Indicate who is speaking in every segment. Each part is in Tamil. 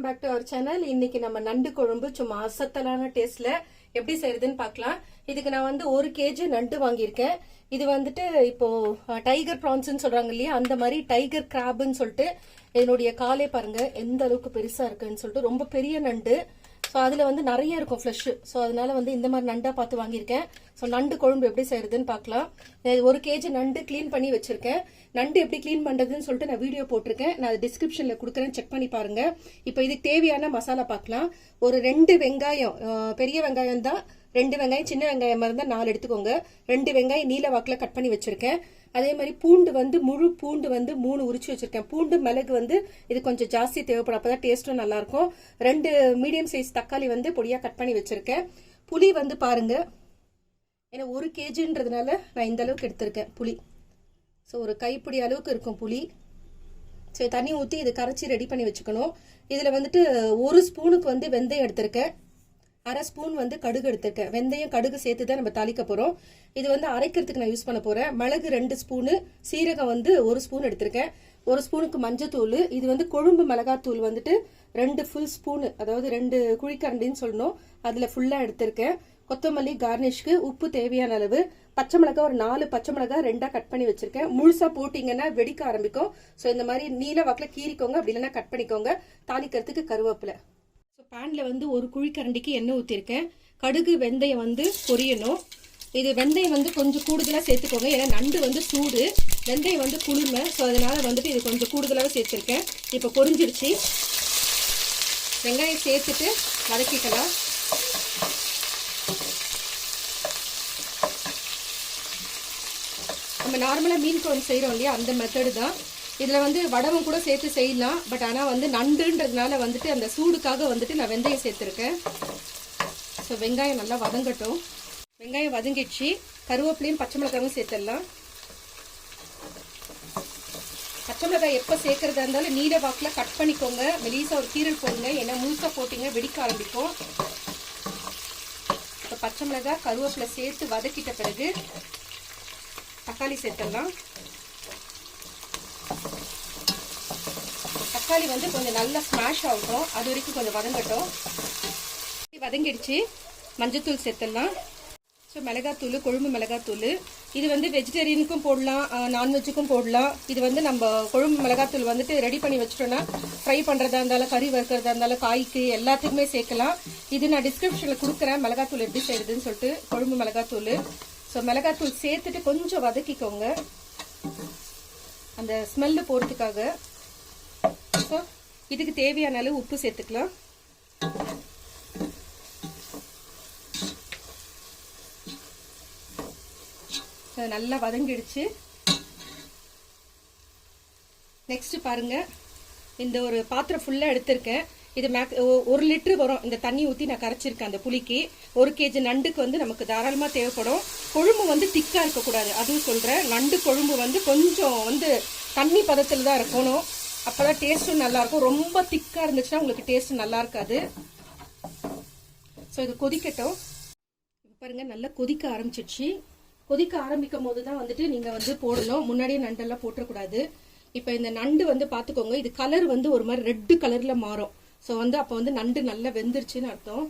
Speaker 1: Welcome back to our channel. இன்னைக்கு நம்ம நண்டு குழம்பு சும்மா அசத்தலான டேஸ்ட்ல எப்படி செய்யறதுன்னு பார்க்கலாம். இதுக்கு நான் வந்து 1 kg நண்டு வாங்கியிருக்கேன். இது வந்துட்டு இப்போ டைகர் ப்ரான்ஸ்ன்னு சொல்றாங்க இல்லையா, அந்த மாதிரி டைகர் கிராப்னு சொல்லிட்டு இதனுடைய காலே பாருங்க எந்த அளவுக்கு பெருசா இருக்குன்னு சொல்லிட்டு, ரொம்ப பெரிய நண்டு. ஸோ அதில் வந்து நிறைய இருக்கும் ஃப்ளஷ். ஸோ அதனால வந்து இந்த மாதிரி நண்டா பார்த்து வாங்கியிருக்கேன். ஸோ நண்டு குழம்பு எப்படி செய்யறதுன்னு பார்க்கலாம். 1 kg நண்டு க்ளீன் பண்ணி வச்சிருக்கேன். நண்டு எப்படி க்ளீன் பண்றதுன்னு சொல்லிட்டு நான் வீடியோ போட்டிருக்கேன். நான் டிஸ்கிரிப்ஷன்ல கொடுக்குறேன், செக் பண்ணி பாருங்க. இப்போ இதுக்கு தேவையான மசாலா பார்க்கலாம். ஒரு 2 வெங்காயம், பெரிய வெங்காயம் தான் 2 வெங்காயம், சின்ன வெங்காயம் இருந்தால் 4 எடுத்துக்கோங்க. 2 வெங்காயம் நீல வாக்கில் கட் பண்ணி வச்சிருக்கேன். அதே மாதிரி பூண்டு வந்து முழு பூண்டு வந்து 3 உரிச்சு வச்சிருக்கேன். பூண்டு மிளகு வந்து இது கொஞ்சம் ஜாஸ்தி தேவைப்படும், அப்பதான் டேஸ்ட்டும் நல்லா இருக்கும். 2 மீடியம் சைஸ் தக்காளி வந்து பொடியா கட் பண்ணி வச்சிருக்கேன். புளி வந்து பாருங்க, ஏன்னா 1 kgன்றதுனால நான் இந்த அளவுக்கு எடுத்திருக்கேன் புளி. ஸோ ஒரு கைப்பிடி அளவுக்கு இருக்கும் புளி. சரி, தண்ணி ஊற்றி இது கரைச்சி ரெடி பண்ணி வச்சுக்கணும். இதில் வந்துட்டு 1 ஸ்பூனுக்கு வந்து வெந்தயம் எடுத்திருக்கேன். 1/2 ஸ்பூன் வந்து கடுகு எடுத்திருக்கேன். வெந்தயம் கடுகு சேர்த்து தான் நம்ம தாளிக்க போறோம். இது வந்து அரைக்கிறதுக்கு நான் யூஸ் பண்ண போறேன். மிளகு 2 ஸ்பூனு, சீரகம் வந்து 1 ஸ்பூன் எடுத்திருக்கேன். 1 ஸ்பூனுக்கு மஞ்சத்தூள். இது வந்து கொழும்பு மிளகாத்தூள் வந்துட்டு 2 ஃபுல் ஸ்பூனு, அதாவது 2 குழிக்கரண்டின்னு சொல்லணும், அதுல ஃபுல்லா எடுத்திருக்கேன். கொத்தமல்லி கார்னிஷ்க்கு, உப்பு தேவையான அளவு, பச்சை மிளகாய் ஒரு 4 பச்சை மிளகாய் 2 கட் பண்ணி வச்சிருக்கேன். முழுசா போட்டீங்கன்னா வெடிக்க ஆரம்பிக்கும். ஸோ இந்த மாதிரி நீல வாக்கில் கீறிக்கோங்க, அப்படி இல்லைன்னா கட் பண்ணிக்கோங்க. தாளிக்கிறதுக்கு கருவேப்பிலை. ஸோ பேனில் வந்து 1 குழிக்கரண்டிக்கு எண்ணெய் ஊற்றிருக்கேன். கடுகு வெந்தயம் வந்து பொரியணும். இது வெந்தயம் வந்து கொஞ்சம் கூடுதலாக சேர்த்துக்கோங்க, ஏன்னா நண்டு வந்து சூடு, வெந்தயம் வந்து குளிர்மை. ஸோ அதனால வந்துட்டு இது கொஞ்சம் கூடுதலாக சேர்த்துருக்கேன். இப்போ பொரிஞ்சிருச்சு. வெங்காயம் சேர்த்துட்டு வதக்கிக்கலாம். நம்ம நார்மலாக மீன் குழம்பு செய்கிறோம் இல்லையா, அந்த மெத்தடு தான். இதில் வந்து வடகம் கூட சேர்த்து செய்யலாம். பட் ஆனால் வந்து நண்டுன்றதுனால வந்துட்டு அந்த சூடுக்காக வந்துட்டு நான் வெந்தயம் சேர்த்துருக்கேன். ஸோ வெங்காயம் நல்லா வதங்கட்டும். வெங்காயம் வதங்கிடுச்சு. கருவேப்பிலையும் பச்சை மிளகாயும் சேர்த்துடலாம். பச்சை மிளகாய் எப்போ சேர்க்கறதா இருந்தாலும் நீல வாக்கில் கட் பண்ணிக்கோங்க. மெலிசா ஒரு கீரல் போடுங்க, ஏன்னா முழுசாக போட்டிங்க வெடிக்க ஆரம்பிக்கும். இப்போ பச்சை மிளகாய் கருவேப்பிலை சேர்த்து வதக்கிட்ட பிறகு தக்காளி சேர்த்துடலாம். தக்காளி வந்து கொஞ்சம் நல்லா ஸ்மாஷ் ஆகட்டும், அது வரைக்கும் கொஞ்சம் வதங்கட்டும். வதங்கிடுச்சு. மஞ்சத்தூள் சேர்த்துடலாம். ஸோ மிளகாத்தூள், கொழும்பு மிளகாத்தூள். இது வந்து வெஜிடேரியனுக்கும் போடலாம், நான்வெஜ்ஜுக்கும் போடலாம். இது வந்து நம்ம கொழும்பு மிளகாத்தூள் வந்துட்டு ரெடி பண்ணி வச்சிட்டோம்னா ஃப்ரை பண்ணுறதா இருந்தாலும், கறி வறுக்கிறதா இருந்தாலும், காய்க்கு எல்லாத்துக்குமே சேர்க்கலாம். இது நான் டிஸ்கிரிப்ஷனில் கொடுக்குறேன், மிளகாத்தூள் எப்படி செய்யுதுன்னு சொல்லிட்டு, கொழும்பு மிளகாத்தூள். ஸோ மிளகாத்தூள் சேர்த்துட்டு கொஞ்சம் வதக்கிக்கோங்க, அந்த ஸ்மெல்லு போகிறதுக்காக. ஸோ இதுக்கு தேவையான அளவு உப்பு சேர்த்துக்கலாம். நல்லா வதங்கிடுச்சு. நெக்ஸ்ட் பாருங்க, இந்த ஒரு பாத்திரம் ஃபுல்லா எடுத்திருக்கேன். இது 1 லிட்டர் வரும் இந்த தண்ணி ஊற்றி நான் கரைச்சிருக்கேன். அந்த புளிக்கு 1 kg நண்டுக்கு வந்து நமக்கு தாராளமாக தேவைப்படும். கொழும்பு வந்து திக்கா இருக்கக்கூடாது, அதுவும் சொல்றேன். நண்டு கொழும்பு வந்து கொஞ்சம் வந்து தண்ணி பதத்தில் தான் இருக்கணும், அப்பதான் டேஸ்டும் நல்லா இருக்கும். ரொம்ப திக்கா இருந்துச்சுன்னா உங்களுக்கு டேஸ்ட் நல்லா இருக்காது. ஸோ இது கொதிக்கட்டும். பாருங்க நல்லா கொதிக்க ஆரம்பிச்சிடுச்சு. கொதிக்க ஆரம்பிக்கும் போது தான் வந்துட்டு நீங்க வந்து போடணும், முன்னாடியே நண்டெல்லாம் போட்டக்கூடாது. இப்போ இந்த நண்டு வந்து பார்த்துக்கோங்க, இது கலர் வந்து ஒரு மாதிரி ரெட் கலர்ல மாறும். ஸோ வந்து அப்போ வந்து நண்டு நல்லா வெந்துருச்சுன்னு அர்த்தம்.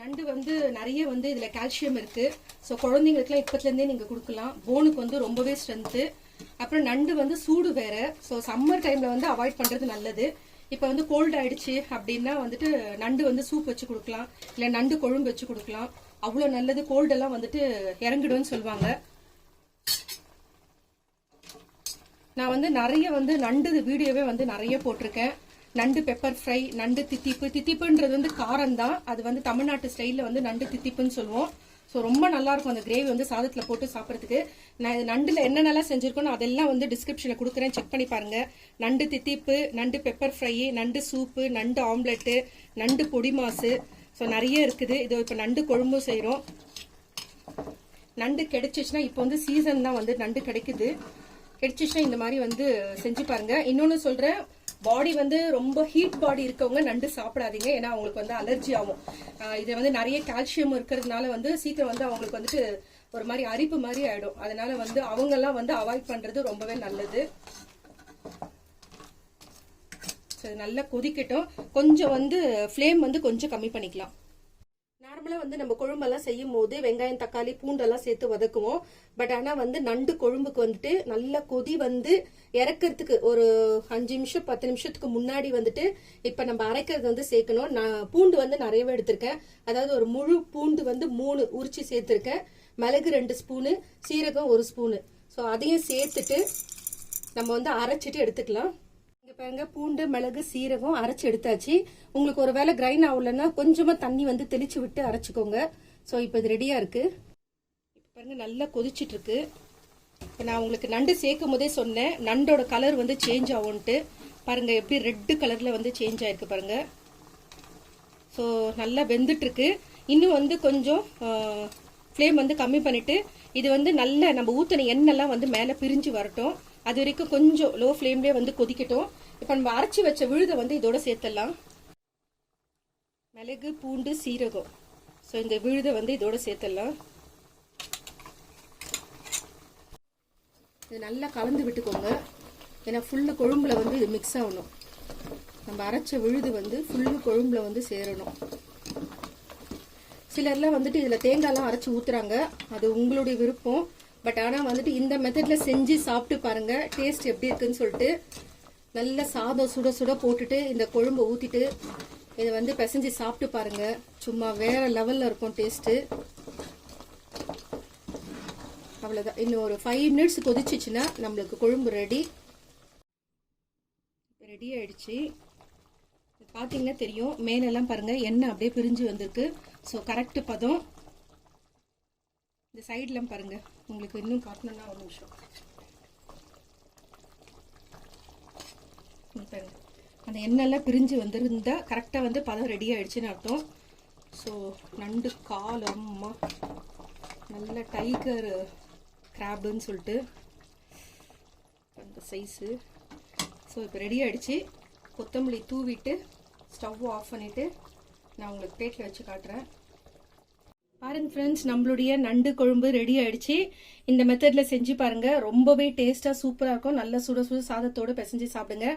Speaker 1: நண்டு வந்து நிறைய வந்து இதுல கால்சியம் இருக்கு. ஸோ குழந்தைங்களுக்குலாம் இப்பத்துலேருந்தே நீங்க கொடுக்கலாம். போனுக்கு வந்து ரொம்பவே ஸ்ட்ரென்த்து. அப்புறம் நண்டு வந்து சூடு வேற. ஸோ சம்மர் டைம்ல வந்து அவாய்ட் பண்றது நல்லது. இப்போ வந்து கோல்ட் ஆயிடுச்சு அப்படின்னா வந்துட்டு நண்டு வந்து சூப் வச்சு கொடுக்கலாம், இல்லை நண்டு குழம்பு வச்சு கொடுக்கலாம். அவ்வளோ நல்லது. கோல்டெல்லாம் வந்துட்டு இறங்கிடும்னு சொல்லுவாங்க. நான் வந்து நிறைய வந்து நண்டு வீடியோவே வந்து நிறைய போட்டிருக்கேன். நண்டு பெப்பர் ஃப்ரை, நண்டு தித்திப்பு. தித்திப்புன்றது வந்து காரம் தான், அது வந்து தமிழ்நாட்டு ஸ்டைலில் வந்து நண்டு தித்திப்புன்னு சொல்லுவோம். ஸோ ரொம்ப நல்லா இருக்கும் அந்த கிரேவி வந்து சாதத்தில் போட்டு சாப்பிட்றதுக்கு. நான் இது நண்டில் என்னென்னலாம் செஞ்சுருக்கோன்னு அதெல்லாம் வந்து டிஸ்கிரிப்ஷனில் கொடுக்குறேன், செக் பண்ணி பாருங்க. நண்டு தித்திப்பு, நண்டு பெப்பர் ஃப்ரை, நண்டு சூப்பு, நண்டு ஆம்லெட்டு, நண்டு பொடி மாசு. ஸோ நிறைய இருக்குது. இது இப்போ நண்டு குழம்பு செய்கிறோம். நண்டு கிடைச்சிச்சுன்னா, இப்போ வந்து சீசன் தான் வந்து நண்டு கிடைக்குது. கிடைச்சிச்சுன்னா இந்த மாதிரி வந்து செஞ்சு பாருங்க. இன்னொன்று சொல்கிறேன், பாடி வந்து ரொம்ப ஹீட் பாடி இருக்கவங்க நண்டு சாப்பிடாதீங்க, ஏன்னா அவங்களுக்கு வந்து அலர்ஜி ஆகும். இது வந்து நிறைய கால்சியம் இருக்கிறதுனால வந்து சீக்கிரம் வந்து அவங்களுக்கு வந்துட்டு ஒரு மாதிரி அரிப்பு மாதிரி ஆயிடும். அதனால வந்து அவங்கெல்லாம் வந்து அவாய்ட் பண்றது ரொம்பவே நல்லது. நல்லா கொதிக்கட்டும். கொஞ்சம் வந்து ஃப்ளேம் வந்து கொஞ்சம் கம்மி பண்ணிக்கலாம். நார்மலா வந்து நம்ம குழம்பெல்லாம் செய்யும் போது வெங்காயம் தக்காளி பூண்டெல்லாம் சேர்த்து வதக்குவோம். பட் ஆனா வந்து நண்டு குழம்புக்கு வந்துட்டு நல்ல கொதி வந்து இறக்கிறதுக்கு ஒரு 5 நிமிஷம் 10 நிமிஷத்துக்கு முன்னாடி வந்துட்டு இப்ப நம்ம அரைக்கிறது வந்து சேர்க்கணும். நான் பூண்டு வந்து நிறையவே எடுத்திருக்கேன். அதாவது ஒரு முழு பூண்டு வந்து 3 உரிச்சு சேர்த்திருக்கேன். மிளகு 2 ஸ்பூனு, சீரகம் 1 ஸ்பூனு. ஸோ அதையும் சேர்த்துட்டு நம்ம வந்து அரைச்சிட்டு எடுத்துக்கலாம். இங்க பாருங்க, பூண்டு மிளகு சீரகம் அரைச்சு எடுத்தாச்சு. உங்களுக்கு ஒரு வேளை கிரைண்ட் ஆகலன்னா கொஞ்சமா தண்ணி வந்து தெளிச்சு விட்டு அரைச்சிக்கோங்க. ஸோ இப்போ இது ரெடியா இருக்கு. இப்போ பாருங்க நல்லா கொதிச்சிட்டு இருக்கு. இப்போ நான் உங்களுக்கு நண்டு சேர்க்கும் போதே சொன்னேன் நண்டோட கலர் வந்து சேஞ்ச் ஆகும்ட்டு. பாருங்க எப்படி ரெட்டு கலர்ல வந்து சேஞ்ச் ஆயிருக்கு பாருங்க. ஸோ நல்லா வெந்துட்டு இருக்கு. இன்னும் வந்து கொஞ்சம் ஃப்ளேம் வந்து கம்மி பண்ணிட்டு இது வந்து நல்ல நம்ம ஊத்தின எண்ணெய்லாம் வந்து மேலே பிரிஞ்சு வரட்டும். அது வரைக்கும் கொஞ்சம் லோ ஃப்ளேம்லேயே வந்து கொதிக்கட்டும். இப்போ நம்ம அரைச்சி வச்ச விழுதை வந்து இதோட சேர்த்துடலாம். மிளகு பூண்டு சீரகம். ஸோ இந்த விழுதை வந்து இதோட சேர்த்துடலாம். இது நல்லா கலந்து விட்டுக்கோங்க. ஏன்னா ஃபுல்லு கொழும்புல வந்து இது மிக்ஸ் ஆகணும். நம்ம அரைச்ச விழுது வந்து ஃபுல்லு கொழும்புல வந்து சேரணும். சிலர்லாம் வந்துட்டு இதில் தேங்காய்லாம் அரைச்சி ஊற்றுறாங்க. அது உங்களுடைய விருப்பம். பட் ஆனால் வந்துட்டு இந்த மெத்தடில் செஞ்சு சாப்பிட்டு பாருங்க டேஸ்ட் எப்படி இருக்குன்னு சொல்லிட்டு. நல்ல சாதம் சுட சுட போட்டுட்டு இந்த குழம்பு ஊற்றிட்டு இதை வந்து பிசைஞ்சு சாப்பிட்டு பாருங்க. சும்மா வேற லெவலில் இருக்கும் டேஸ்ட்டு. அவ்வளோதான். இன்னும் ஒரு 5 மினிட்ஸ் கொதிச்சிச்சுன்னா நம்மளுக்கு குழம்பு ரெடி ஆயிடுச்சு. பார்த்தீங்கன்னா தெரியும் மேலெல்லாம் பாருங்க எண்ணெய் அப்படியே பிரிஞ்சு வந்திருக்கு. ஸோ கரெக்ட் பதம். இந்த சைட்லாம் பாருங்க, உங்களுக்கு இன்னும் காட்டணும்னா ஒரு நிமிஷம் பாருங்க. அந்த எண்ணெய்லாம் பிரிஞ்சு வந்துருந்தா கரெக்டாக வந்து பதம் ரெடி ஆயிடுச்சுன்னு அர்த்தம். ஸோ நண்டு கால் அம்மா நல்ல டைகர் கிராப்னு சொல்லிட்டு அந்த சைஸு. ஸோ இப்போ ரெடி ஆயிடுச்சு. கொத்தமல்லி தூவிட்டு ஸ்டவ் ஆஃப் பண்ணிவிட்டு நான் உங்களுக்கு பிளேட்டில் வச்சு காட்டுறேன். பாருங்க ஃப்ரெண்ட்ஸ், நம்மளுடைய நண்டு குழம்பு ரெடி ஆயிடுச்சு. இந்த மெத்தடில் செஞ்சு பாருங்க. ரொம்பவே டேஸ்ட்டாக சூப்பராக இருக்கும். நல்ல சுட சுட சாதத்தோடு பிசைஞ்சு சாப்பிடுங்க.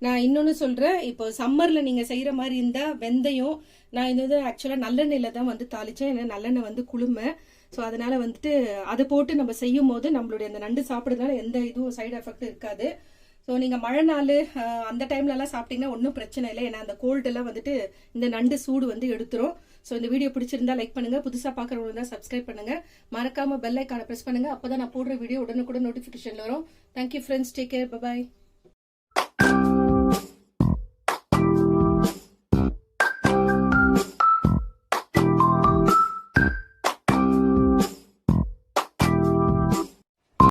Speaker 1: நான் இன்னொன்று சொல்கிறேன், இப்போ சம்மரில் நீங்கள் செய்கிற மாதிரி இருந்தால் வெந்தயம், நான் இந்த இது ஆக்சுவலாக நல்லெண்ணெயில் தான் வந்து தாளித்தேன். ஏன்னா நல்லெண்ணெய் வந்து குளுமை. ஸோ அதனால் வந்துட்டு அதை போட்டு நம்ம செய்யும் போது நம்மளுடைய அந்த நண்டு சாப்பிட்றதுனால எந்த இதுவும் சைடு எஃபெக்ட் இருக்காது. ஸோ நீங்கள் மழை நாள் அந்த டைம்லலாம் சாப்பிட்டீங்கன்னா ஒன்றும் பிரச்சனை இல்லை. ஏன்னா அந்த கோல்டெல்லாம் வந்துட்டு இந்த நண்டு சூடு வந்து எடுத்துரும். ஸோ இந்த வீடியோ பிடிச்சிருந்தா லைக் பண்ணுங்கள். புதுசாக பார்க்குறவங்க தான் சப்ஸ்கிரைப் பண்ணுங்கள். மறக்காமல் பெல் ஐக்கானை ப்ரெஸ் பண்ணுங்கள். அப்போ தான் நான் போடுற வீடியோ உடனுக்குடன் நோட்டிஃபிகேஷன் வரும். Thank you friends. Take care. By.